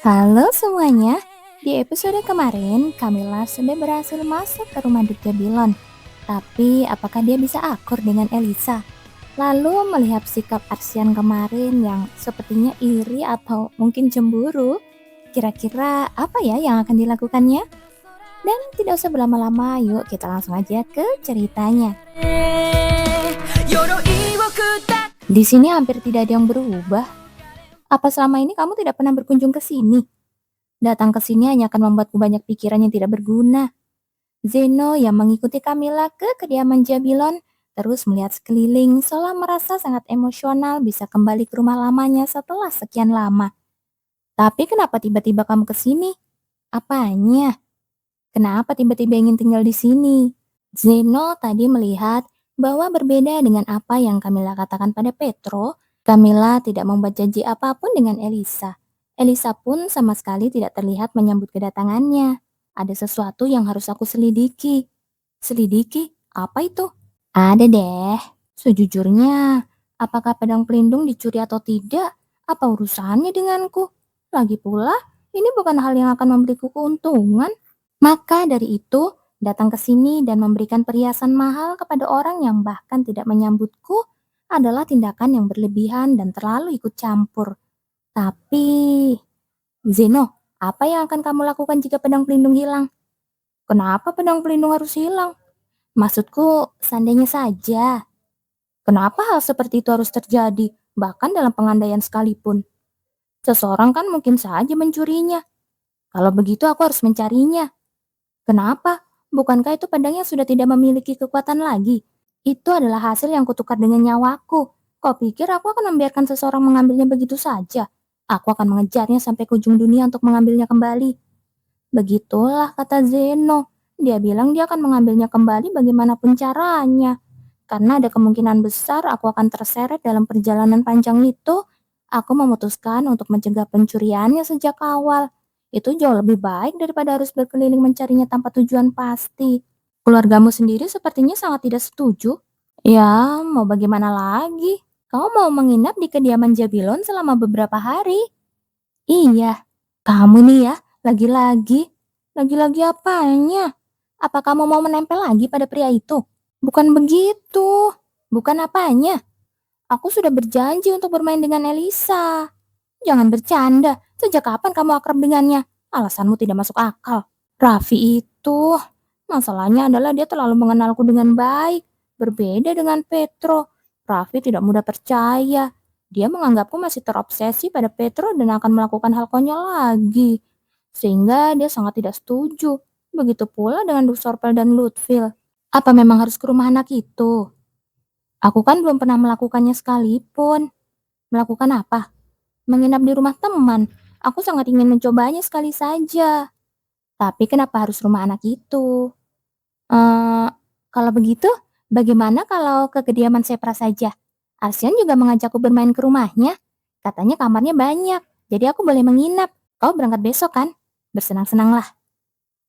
Halo semuanya, di episode kemarin Camilla sudah berhasil masuk ke rumah Duke Bilon. Tapi apakah dia bisa akur dengan Elisa? Lalu melihat sikap Arsian kemarin yang sepertinya iri atau mungkin cemburu, kira-kira apa ya yang akan dilakukannya? Dan tidak usah berlama-lama, yuk kita langsung aja ke ceritanya. Di sini hampir tidak ada yang berubah. Apa selama ini kamu tidak pernah berkunjung ke sini? Datang ke sini hanya akan membuatku banyak pikiran yang tidak berguna. Zeno yang mengikuti Camilla ke kediaman Jabilon terus melihat sekeliling seolah merasa sangat emosional bisa kembali ke rumah lamanya setelah sekian lama. Tapi kenapa tiba-tiba kamu ke sini? Apanya? Kenapa tiba-tiba ingin tinggal di sini? Zeno tadi melihat bahwa berbeda dengan apa yang Camilla katakan pada Petro, Camilla tidak membuat janji apapun dengan Elisa. Elisa pun sama sekali tidak terlihat menyambut kedatangannya. Ada sesuatu yang harus aku selidiki. Selidiki? Apa itu? Ada deh. Sejujurnya, apakah pedang pelindung dicuri atau tidak? Apa urusannya denganku? Lagi pula, ini bukan hal yang akan memberiku keuntungan. Maka dari itu, datang ke sini dan memberikan perhiasan mahal kepada orang yang bahkan tidak menyambutku adalah tindakan yang berlebihan dan terlalu ikut campur. Tapi, Zeno, apa yang akan kamu lakukan jika pedang pelindung hilang? Kenapa pedang pelindung harus hilang? Maksudku, seandainya saja. Kenapa hal seperti itu harus terjadi, bahkan dalam pengandaian sekalipun? Seseorang kan mungkin saja mencurinya. Kalau begitu aku harus mencarinya. Kenapa? Bukankah itu pedang yang sudah tidak memiliki kekuatan lagi? Itu adalah hasil yang kutukar dengan nyawaku. Kau pikir aku akan membiarkan seseorang mengambilnya begitu saja? Aku akan mengejarnya sampai ke ujung dunia untuk mengambilnya kembali. Begitulah kata Zeno. Dia bilang dia akan mengambilnya kembali bagaimanapun caranya. Karena ada kemungkinan besar aku akan terseret dalam perjalanan panjang itu, aku memutuskan untuk mencegah pencuriannya sejak awal. Itu jauh lebih baik daripada harus berkeliling mencarinya tanpa tujuan pasti. Keluargamu sendiri sepertinya sangat tidak setuju. Ya, mau bagaimana lagi? Kau mau menginap di kediaman Jabilon selama beberapa hari? Iya, kamu nih ya, lagi-lagi. Lagi-lagi apanya? Apa kamu mau menempel lagi pada pria itu? Bukan begitu. Bukan apanya. Aku sudah berjanji untuk bermain dengan Elisa. Jangan bercanda. Sejak kapan kamu akrab dengannya? Alasanmu tidak masuk akal. Raffi itu, masalahnya adalah dia terlalu mengenalku dengan baik. Berbeda dengan Petro. Raffi tidak mudah percaya. Dia menganggapku masih terobsesi pada Petro dan akan melakukan hal konyol lagi. Sehingga dia sangat tidak setuju. Begitu pula dengan Dusorpel dan Lutfil. Apa memang harus ke rumah anak itu? Aku kan belum pernah melakukannya sekalipun. Melakukan apa? Menginap di rumah teman. Aku sangat ingin mencobanya sekali saja. Tapi kenapa harus rumah anak itu? Eh, kalau begitu, bagaimana kalau ke kediaman Sepra saja? Arsian juga mengajakku bermain ke rumahnya. Katanya kamarnya banyak, jadi aku boleh menginap. Kau berangkat besok kan? Bersenang-senanglah.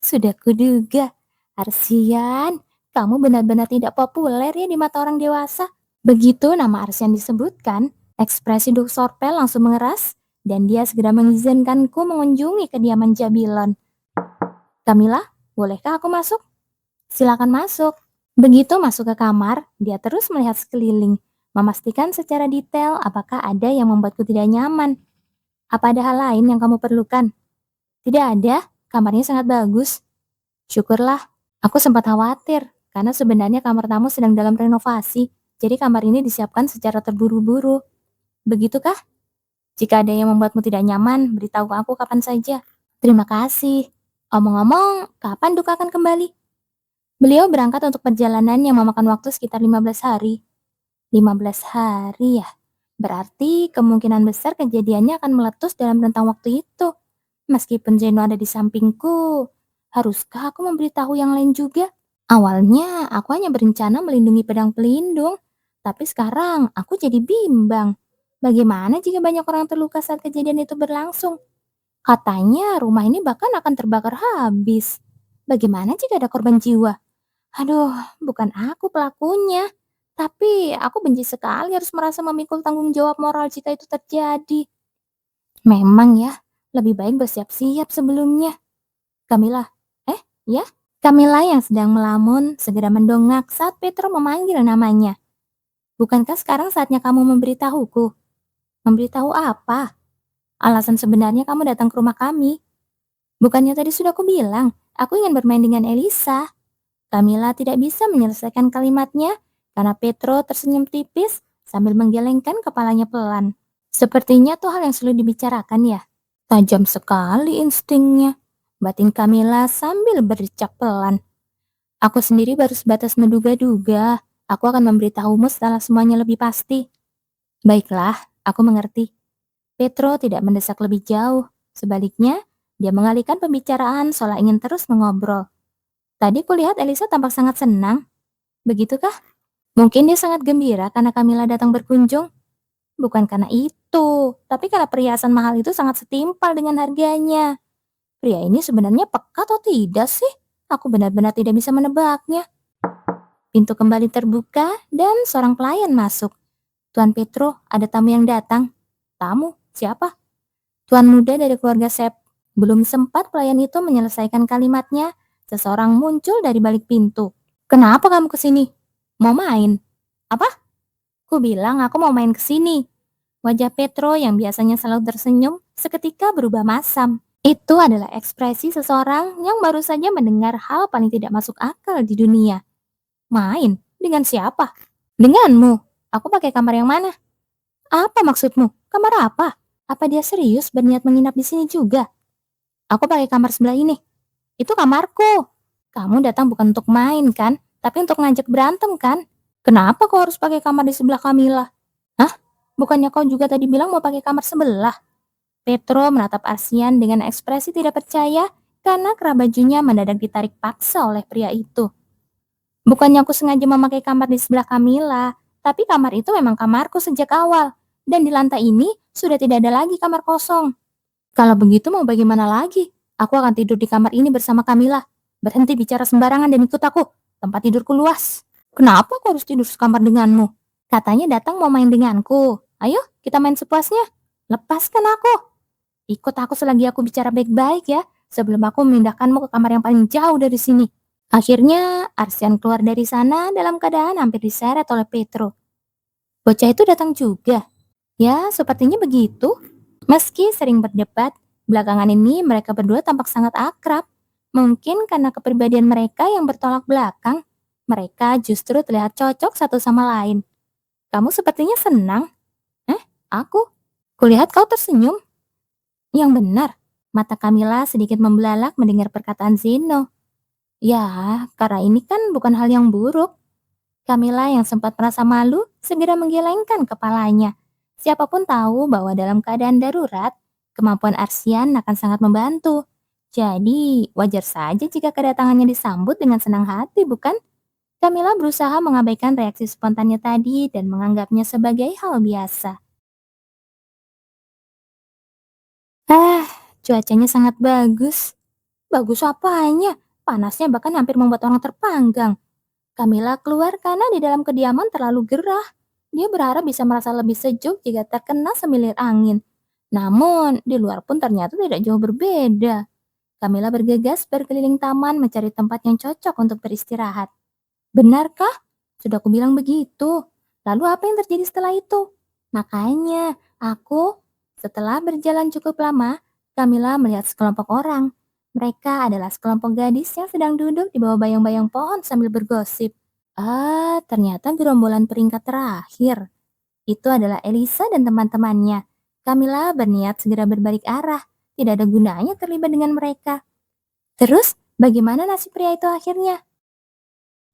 Sudah kuduga. Arsian, kamu benar-benar tidak populer ya di mata orang dewasa. Begitu nama Arsian disebutkan, ekspresi Duk Sorpel langsung mengeras dan dia segera mengizinkanku mengunjungi kediaman Jabilon. Kamila, bolehkah aku masuk? Silakan masuk. Begitu masuk ke kamar, dia terus melihat sekeliling, memastikan secara detail apakah ada yang membuatku tidak nyaman. Apa ada hal lain yang kamu perlukan? Tidak ada, kamarnya sangat bagus. Syukurlah, aku sempat khawatir karena sebenarnya kamar tamu sedang dalam renovasi, jadi kamar ini disiapkan secara terburu-buru. Begitukah? Jika ada yang membuatmu tidak nyaman, beritahu aku kapan saja. Terima kasih. Omong-omong, kapan Duka akan kembali? Beliau berangkat untuk perjalanan yang memakan waktu sekitar 15 hari. 15 hari ya? Berarti kemungkinan besar kejadiannya akan meletus dalam rentang waktu itu. Meskipun Zeno ada di sampingku, haruskah aku memberitahu yang lain juga? Awalnya aku hanya berencana melindungi pedang pelindung, tapi sekarang aku jadi bimbang. Bagaimana jika banyak orang terluka saat kejadian itu berlangsung? Katanya rumah ini bahkan akan terbakar habis. Bagaimana jika ada korban jiwa? Aduh, bukan aku pelakunya. Tapi aku benci sekali harus merasa memikul tanggung jawab moral jika itu terjadi. Memang ya, Lebih baik bersiap-siap sebelumnya. Camilla, ya? Camilla yang sedang melamun segera mendongak saat Petro memanggil namanya. Bukankah sekarang saatnya kamu memberitahuku? Memberitahu apa? Alasan sebenarnya kamu datang ke rumah kami. Bukannya tadi sudah aku bilang, aku ingin bermain dengan Elisa. Camilla tidak bisa menyelesaikan kalimatnya karena Petro tersenyum tipis sambil menggelengkan kepalanya pelan. Sepertinya tuh hal yang selalu dibicarakan ya. Tajam sekali instingnya. Batin Camilla sambil berdecak pelan. Aku sendiri baru sebatas menduga-duga. Aku akan memberitahumu setelah semuanya lebih pasti. Baiklah, aku mengerti. Petro tidak mendesak lebih jauh. Sebaliknya, dia mengalihkan pembicaraan seolah ingin terus mengobrol. Tadi kulihat Elisa tampak sangat senang. Begitukah? Mungkin dia sangat gembira karena Camilla datang berkunjung. Bukan karena itu, tapi karena perhiasan mahal itu sangat setimpal dengan harganya. Pria ini sebenarnya peka atau tidak sih? Aku benar-benar tidak bisa menebaknya. Pintu kembali terbuka dan seorang pelayan masuk. Tuan Petro, ada tamu yang datang. Tamu? Siapa? Tuan muda dari keluarga Sep. Belum sempat pelayan itu menyelesaikan kalimatnya, seseorang muncul dari balik pintu. Kenapa kamu kesini? Mau main? Apa? Ku bilang aku mau main kesini. Wajah Petro yang biasanya selalu tersenyum seketika berubah masam. Itu adalah ekspresi seseorang yang baru saja mendengar hal paling tidak masuk akal di dunia. Main? Dengan siapa? Denganmu. Aku pakai kamar yang mana? Apa maksudmu? Kamar apa? Apa dia serius berniat menginap di sini juga? Aku pakai kamar sebelah ini. Itu kamarku. Kamu datang bukan untuk main kan? Tapi untuk ngajak berantem kan? Kenapa kau harus pakai kamar di sebelah Camilla? Hah? Bukannya kau juga tadi bilang mau pakai kamar sebelah? Petro menatap Arsian dengan ekspresi tidak percaya karena kerah bajunya mendadak ditarik paksa oleh pria itu. Bukannya aku sengaja memakai kamar di sebelah Camilla, tapi kamar itu memang kamarku sejak awal. Dan di lantai ini sudah tidak ada lagi kamar kosong. Kalau begitu mau bagaimana lagi? Aku akan tidur di kamar ini bersama Camilla. Berhenti bicara sembarangan dan ikut aku. Tempat tidurku luas. Kenapa aku harus tidur sekamar denganmu? Katanya datang mau main denganku. Ayo, kita main sepuasnya. Lepaskan aku. Ikut aku selagi aku bicara baik-baik ya, sebelum aku memindahkanmu ke kamar yang paling jauh dari sini. Akhirnya, Arsian keluar dari sana dalam keadaan hampir diseret oleh Petro. Bocah itu datang juga. Ya, sepertinya begitu. Meski sering berdebat, belakangan ini mereka berdua tampak sangat akrab. Mungkin karena kepribadian mereka yang bertolak belakang, mereka justru terlihat cocok satu sama lain. Kamu sepertinya senang. Aku? Kulihat kau tersenyum. Yang benar, mata Camilla sedikit membelalak mendengar perkataan Zeno. Ya, karena ini kan bukan hal yang buruk. Camilla yang sempat merasa malu segera menggelengkan kepalanya. Siapapun tahu bahwa dalam keadaan darurat, kemampuan Arsian akan sangat membantu. Jadi, wajar saja jika kedatangannya disambut dengan senang hati, bukan? Camilla berusaha mengabaikan reaksi spontannya tadi dan menganggapnya sebagai hal biasa. Ah, cuacanya sangat bagus. Bagus apanya? Panasnya bahkan hampir membuat orang terpanggang. Camilla keluar karena di dalam kediaman terlalu gerah. Dia berharap bisa merasa lebih sejuk jika terkena semilir angin. Namun, di luar pun ternyata tidak jauh berbeda. Camilla bergegas berkeliling taman mencari tempat yang cocok untuk beristirahat. Benarkah? Sudah aku bilang begitu. Lalu apa yang terjadi setelah itu? Makanya, setelah berjalan cukup lama, Camilla melihat sekelompok orang. Mereka adalah sekelompok gadis yang sedang duduk di bawah bayang-bayang pohon sambil bergosip. Ah, ternyata gerombolan peringkat terakhir. Itu adalah Elisa dan teman-temannya. Camilla berniat segera berbalik arah. Tidak ada gunanya terlibat dengan mereka. Terus, bagaimana nasib pria itu akhirnya?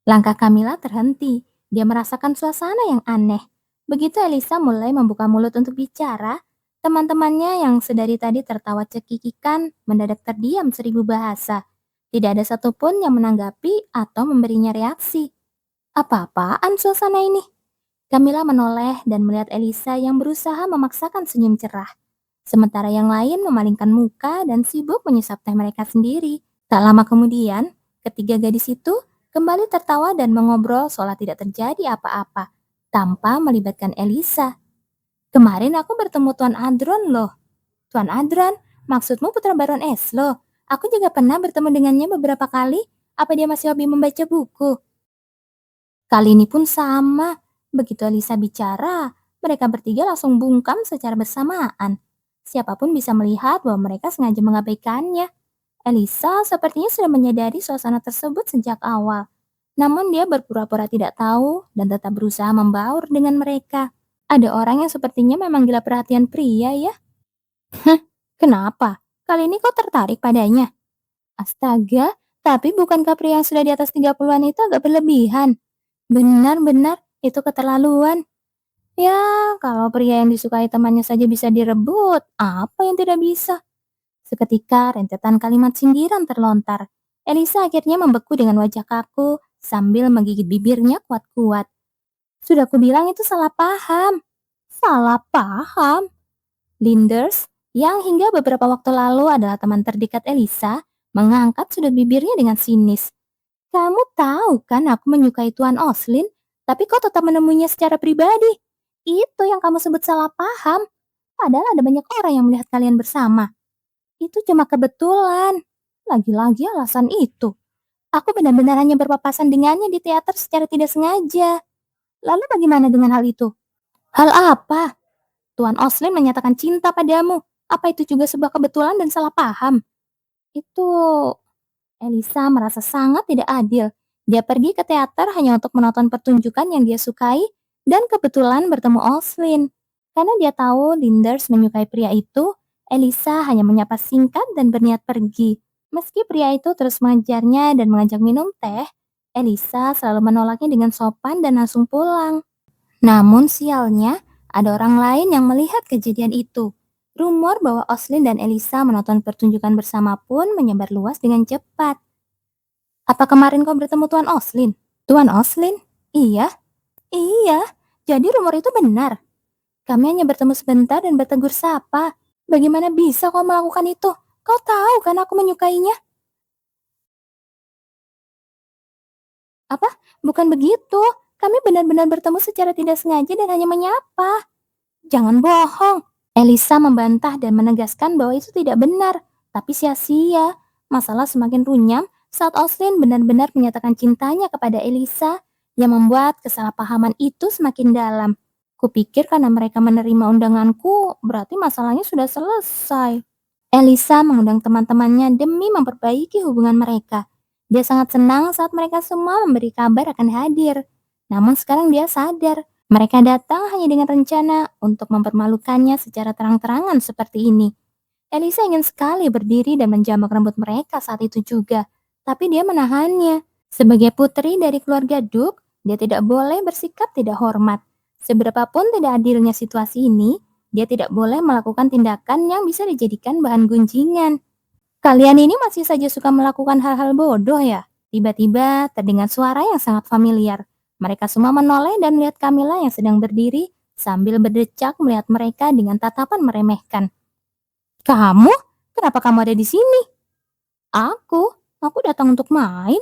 Langkah Camilla terhenti. Dia merasakan suasana yang aneh. Begitu Elisa mulai membuka mulut untuk bicara, teman-temannya yang sedari tadi tertawa cekikikan mendadak terdiam seribu bahasa. Tidak ada satupun yang menanggapi atau memberinya reaksi. Apa-apaan suasana ini? Camilla menoleh dan melihat Elisa yang berusaha memaksakan senyum cerah. Sementara yang lain memalingkan muka dan sibuk menyusap teh mereka sendiri. Tak lama kemudian, ketiga gadis itu kembali tertawa dan mengobrol seolah tidak terjadi apa-apa, tanpa melibatkan Elisa. Kemarin aku bertemu Tuan Adron loh. Tuan Adron, Maksudmu putra Baron Eslo? Aku juga pernah bertemu dengannya beberapa kali. Apa dia masih hobi membaca buku? Kali ini pun sama. Begitu Elisa bicara, mereka bertiga langsung bungkam secara bersamaan. Siapapun bisa melihat bahwa mereka sengaja mengabaikannya. Elisa sepertinya sudah menyadari suasana tersebut sejak awal. Namun dia berpura-pura tidak tahu dan tetap berusaha membaur dengan mereka. Ada orang yang sepertinya memang gila perhatian pria ya. Kenapa? Kali ini kau tertarik padanya? Astaga, tapi bukankah pria yang sudah di atas 30-an itu agak berlebihan? Benar-benar, itu keterlaluan. Ya, kalau pria yang disukai temannya saja bisa direbut, apa yang tidak bisa? Seketika rentetan kalimat sindiran terlontar. Elisa akhirnya membeku dengan wajah kaku sambil menggigit bibirnya kuat-kuat. Sudah kubilang itu salah paham. Salah paham? Linders, yang hingga beberapa waktu lalu adalah teman terdekat Elisa, mengangkat sudut bibirnya dengan sinis. Kamu tahu kan aku menyukai Tuan Oslin, tapi kau tetap menemuinya secara pribadi. Itu yang kamu sebut salah paham. Padahal ada banyak orang yang melihat kalian bersama. Itu cuma kebetulan. Lagi-lagi alasan itu. Aku benar-benar hanya berpapasan dengannya di teater secara tidak sengaja. Lalu bagaimana dengan hal itu? Hal apa? Tuan Oslin menyatakan cinta padamu. Apa itu juga sebuah kebetulan dan salah paham? Itu Elisa merasa sangat tidak adil. Dia pergi ke teater hanya untuk menonton pertunjukan yang dia sukai dan kebetulan bertemu Oslin. Karena dia tahu Linders menyukai pria itu, Elisa hanya menyapa singkat dan berniat pergi. Meski pria itu terus mengejarnya dan mengajak minum teh, Elisa selalu menolaknya dengan sopan dan langsung pulang. Namun sialnya, ada orang lain yang melihat kejadian itu. Rumor bahwa Oslin dan Elisa menonton pertunjukan bersama pun menyebar luas dengan cepat. Apa kemarin kau bertemu Tuan Oslin? Tuan Oslin? Iya. Iya, jadi rumor itu benar. Kami hanya bertemu sebentar dan bertegur sapa. Bagaimana bisa kau melakukan itu? Kau tahu kan aku menyukainya? Apa? Bukan begitu. Kami benar-benar bertemu secara tidak sengaja dan hanya menyapa. Jangan bohong. Elisa membantah dan menegaskan bahwa itu tidak benar. Tapi sia-sia. Masalah semakin runyam saat Oslin benar-benar menyatakan cintanya kepada Elisa yang membuat kesalahpahaman itu semakin dalam. Kupikir karena mereka menerima undanganku, berarti masalahnya sudah selesai. Elisa mengundang teman-temannya demi memperbaiki hubungan mereka. Dia sangat senang saat mereka semua memberi kabar akan hadir. Namun sekarang dia sadar, mereka datang hanya dengan rencana untuk mempermalukannya secara terang-terangan seperti ini. Elisa ingin sekali berdiri dan menjambak rambut mereka saat itu juga, tapi dia menahannya. Sebagai putri dari keluarga Duke, dia tidak boleh bersikap tidak hormat. Seberapapun tidak adilnya situasi ini, dia tidak boleh melakukan tindakan yang bisa dijadikan bahan gunjingan. Kalian ini masih saja suka melakukan hal-hal bodoh ya? Tiba-tiba terdengar suara yang sangat familiar. Mereka semua menoleh dan melihat Camilla yang sedang berdiri sambil berdecak melihat mereka dengan tatapan meremehkan. Kamu? Kenapa kamu ada di sini? Aku datang untuk main.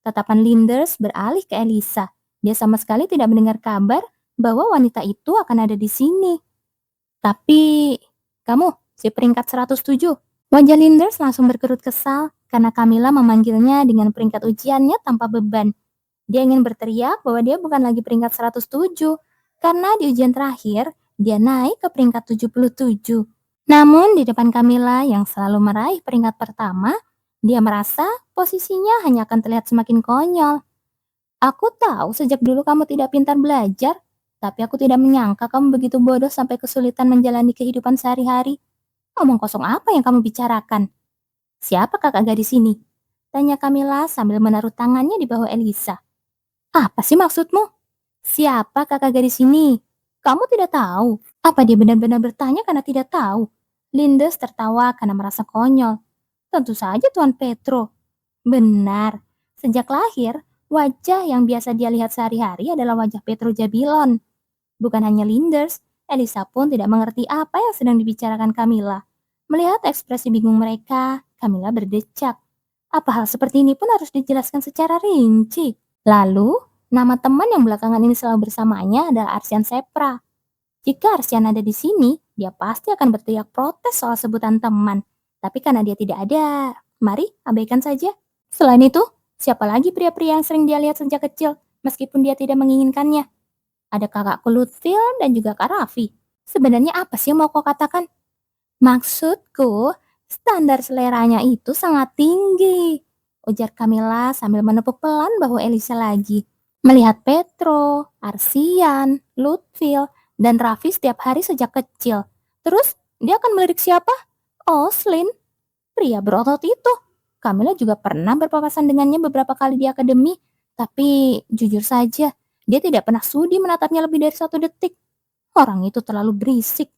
Tatapan Linders beralih ke Elisa. Dia sama sekali tidak mendengar kabar bahwa wanita itu akan ada di sini. Tapi, kamu, si peringkat 107. Wajah Linders langsung berkerut kesal karena Camilla memanggilnya dengan peringkat ujiannya tanpa beban. Dia ingin berteriak bahwa dia bukan lagi peringkat 107, karena di ujian terakhir, dia naik ke peringkat 77. Namun di depan Camilla yang selalu meraih peringkat pertama, dia merasa posisinya hanya akan terlihat semakin konyol. Aku tahu sejak dulu kamu tidak pintar belajar, tapi aku tidak menyangka kamu begitu bodoh sampai kesulitan menjalani kehidupan sehari-hari. Ngomong kosong apa yang kamu bicarakan? Siapa kakak gadis ini? Tanya Camilla sambil menaruh tangannya di bahu Elisa. Apa sih maksudmu? Siapa kakak gadis ini? Kamu tidak tahu. Apa dia benar-benar bertanya karena tidak tahu? Lindes tertawa karena merasa konyol. Tentu saja Tuan Petro. Benar. Sejak lahir, wajah yang biasa dia lihat sehari-hari adalah wajah Petro Jabilon. Bukan hanya Linders, Elisa pun tidak mengerti apa yang sedang dibicarakan Camilla. Melihat ekspresi bingung mereka, Camilla berdecak. Apa hal seperti ini pun harus dijelaskan secara rinci. Lalu, nama teman yang belakangan ini selalu bersamanya adalah Arsian Sepra. Jika Arsian ada di sini, dia pasti akan berteriak protes soal sebutan teman. Tapi karena dia tidak ada, mari abaikan saja. Selain itu, siapa lagi pria-pria yang sering dia lihat sejak kecil, meskipun dia tidak menginginkannya? Ada kakakku Lutfil dan juga Kak Raffi. Sebenarnya apa sih yang mau kau katakan? Maksudku, standar seleranya itu sangat tinggi, ujar Camilla sambil menepuk pelan bahu Elisa lagi. Melihat Petro, Arsian, Lutfil, dan Raffi setiap hari sejak kecil. Terus, dia akan melirik siapa? Oslin, pria berotot itu. Camilla juga pernah berpapasan dengannya beberapa kali di akademi, tapi jujur saja, dia tidak pernah sudi menatapnya lebih dari 1 detik. Orang itu terlalu berisik.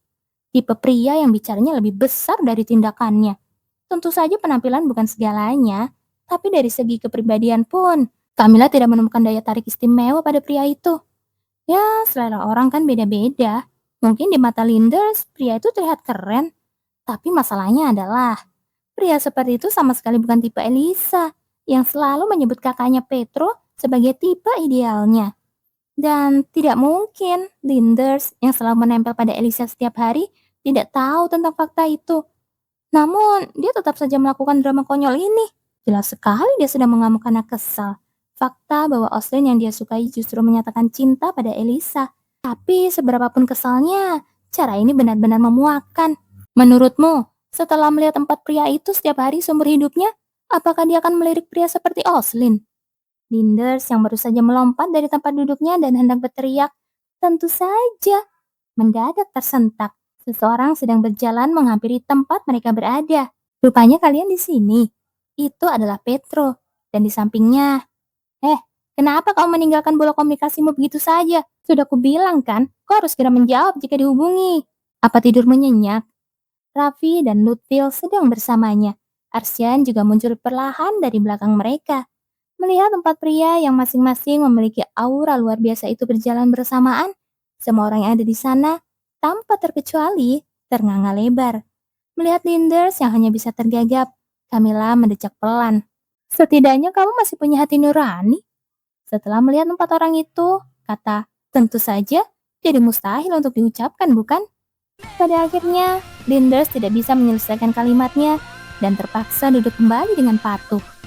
Tipe pria yang bicaranya lebih besar dari tindakannya. Tentu saja penampilan bukan segalanya, tapi dari segi kepribadian pun, Camilla tidak menemukan daya tarik istimewa pada pria itu. Ya, selera orang kan beda-beda. Mungkin di mata Linders, pria itu terlihat keren. Tapi masalahnya adalah, pria seperti itu sama sekali bukan tipe Elisa, yang selalu menyebut kakaknya Petro sebagai tipe idealnya. Dan tidak mungkin Linders yang selalu menempel pada Elisa setiap hari tidak tahu tentang fakta itu. Namun, dia tetap saja melakukan drama konyol ini. Jelas sekali dia sedang mengamuk karena kesal. Fakta bahwa Oslin yang dia sukai justru menyatakan cinta pada Elisa. Tapi seberapapun kesalnya, cara ini benar-benar memuakkan. Menurutmu, setelah melihat 4 pria itu setiap hari seumur hidupnya, apakah dia akan melirik pria seperti Oslin? Linders yang baru saja melompat dari tempat duduknya dan hendak berteriak, tentu saja, mendadak tersentak. Seseorang sedang berjalan menghampiri tempat mereka berada. Rupanya kalian di sini. Itu adalah Petro. Dan di sampingnya, kenapa kau meninggalkan bola komunikasimu begitu saja? Sudah kubilang kan, kau harus segera menjawab jika dihubungi. Apa tidurmu nyenyak? Raffi dan Lutfil sedang bersamanya. Arsian juga muncul perlahan dari belakang mereka. Melihat 4 pria yang masing-masing memiliki aura luar biasa itu berjalan bersamaan, semua orang yang ada di sana, tanpa terkecuali, ternganga lebar. Melihat Linders yang hanya bisa tergagap, Camilla mendecak pelan. Setidaknya kamu masih punya hati nurani. Setelah melihat 4 orang itu, kata, tentu saja, jadi mustahil untuk diucapkan, bukan? Pada akhirnya, Linders tidak bisa menyelesaikan kalimatnya dan terpaksa duduk kembali dengan patuh.